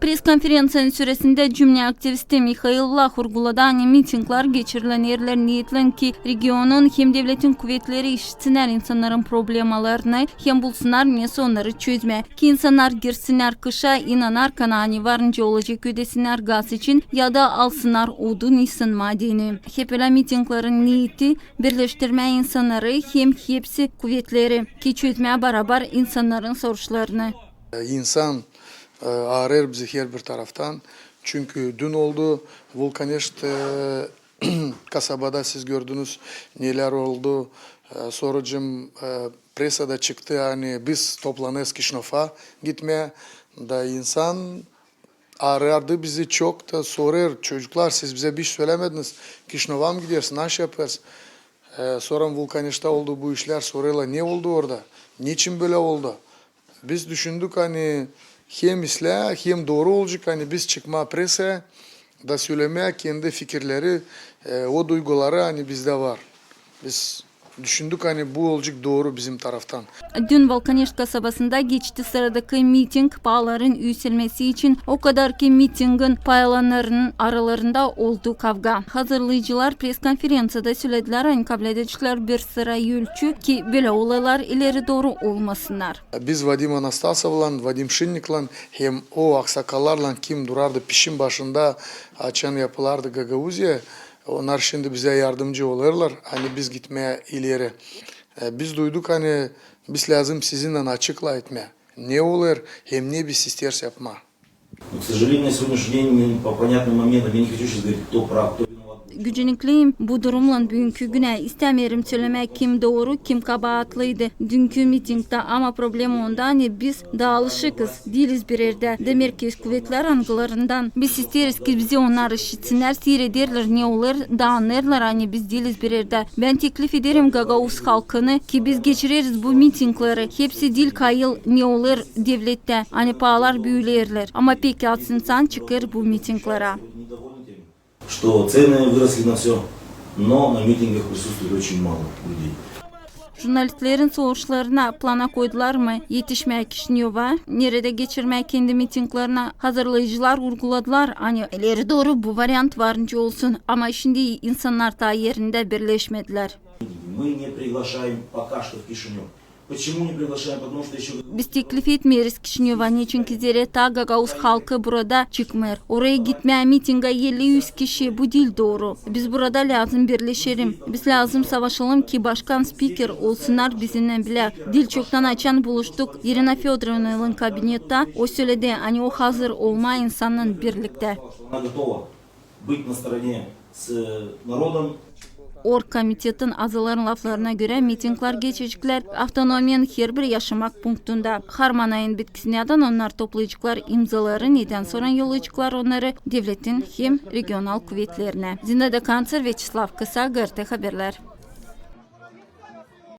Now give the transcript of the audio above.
Press-konferensiyanın süresinde cümle aktivisti Mikhail Vlach vurguladı, mitingler geçirilen yerler niyetlen ki regionun hem devletin kuvvetleri işitsinler insanların problemalarını hem bulsunlar neyse onları çözme. Ki insanlar girsinler kışa inanar kanani varınca olacak ödesinler gaz için ya da alsınlar odun isin madeni. Hep öyle mitinglerin niyeti birleştirme insanları hem hepsi kuvvetleri ki çözmeye beraber insanların soruşlarını. İnsan ağrır bizi her bir taraftan. Çünkü dün oldu Vulkaneşt kasabada siz gördünüz neler oldu. Sorucum presada çıktı hani biz toplanırız Kişnof'a gitmeye. Da insan arardı bizi çok da sorar çocuklar siz bize bir şey söylemediniz. Kişnof'a mı gidersin? Nasıl yaparız? Sonra Vulkaneşt'ta oldu bu işler soruyorlar ne oldu orada? Niçin böyle oldu? Biz düşündük hani hem islah hem doğru olacak hani biz çıkma prese da söylemeye kendi fikirleri o duyguları hani bizde var. Biz düşündük hani bu olacak doğru bizim taraftan. Dün Vulkaneşt kasabasında geçti sıradaki miting bağların yükselmesi için o kadar ki mitingin paylananlarının aralarında olduğu kavga. Hazırlayıcılar press-konferansiyada söylediler hani kabul ediciler bir sıra ölçü ki böyle olaylar ileri doğru olmasınlar. Biz Vadim Anastasov'la, Vadim Şinnik'la hem o aksakallarla kim durardı pişin başında açan yapılardı Gagauzya. Onlar şimdi bize yardımcı olurlar. Hani biz gitmeye ileri. Biz duyduk hani biz lazım sizinle açıkla etmeye. Ne olur hem ne biz isteriz yapma. К сожалению, на сегодняшний день по понятным моментам я не хочу сейчас говорить, кто прав, кто виноват. Gücünüklüyüm bu durumla bugünkü güne istemiyorum söylemek kim doğru kim kabahatlıydı dünkü mitingde ama problem onda hani biz dağılışıkız değiliz bir yerde demek ki kuvvetler angılarından biz isteriz ki bizi onlar işitsinler seyrederler ne olur dağınırlar hani biz değiliz bir yerde ben teklif ederim Gagauz halkını ki biz geçiririz bu mitingleri hepsi dil kayıl ne olur devlette hani pahalar büyülerler ama peki az insan çıkar bu mitinglere. Что цены выросли на все, но на митингах присутствует очень мало людей. Jurnalistlerin soğuşlarına plana koydular mı? Yetişmeye Kişinev'a, nerede geçirmeye kendi mitinglerine hazırlayıcılar vurguladılar. Hani ileri doğru bu varyant varınca olsun ama şimdi insanlar da yerinde birleşmediler. Мы не приглашаем пока что в Кишинев. Почему не приглашаем? Потому что еще... Biz teklif etmiyoruz Kişinev'a çünkü Zereta Gagauz halkı burada çıkmıyor. Oraya gitmeye mitinge 50-100 kişi bu değil doğru. Biz burada lazım birleşelim. Biz lazım savaşalım ki başkan spiker olsunlar bizimle bile. Dil çoktan açan buluştuk. Irina Fedorovna'nın kabinette o söyledi hani o hazır olma insanın birlikte. Она готова быть на stороне с народом. Orgkomitetin azıların laflarına göre mitingler geçecekler avtonomiyanın her bir yaşamak punktunda. Harman ayın bitkisinden onlar toplayacaklar imzaları neden sonra yollayacaklar onları devletin hem regional kuvvetlerine. Zinada Kanser Veçislav Kısa, GRT Haberler.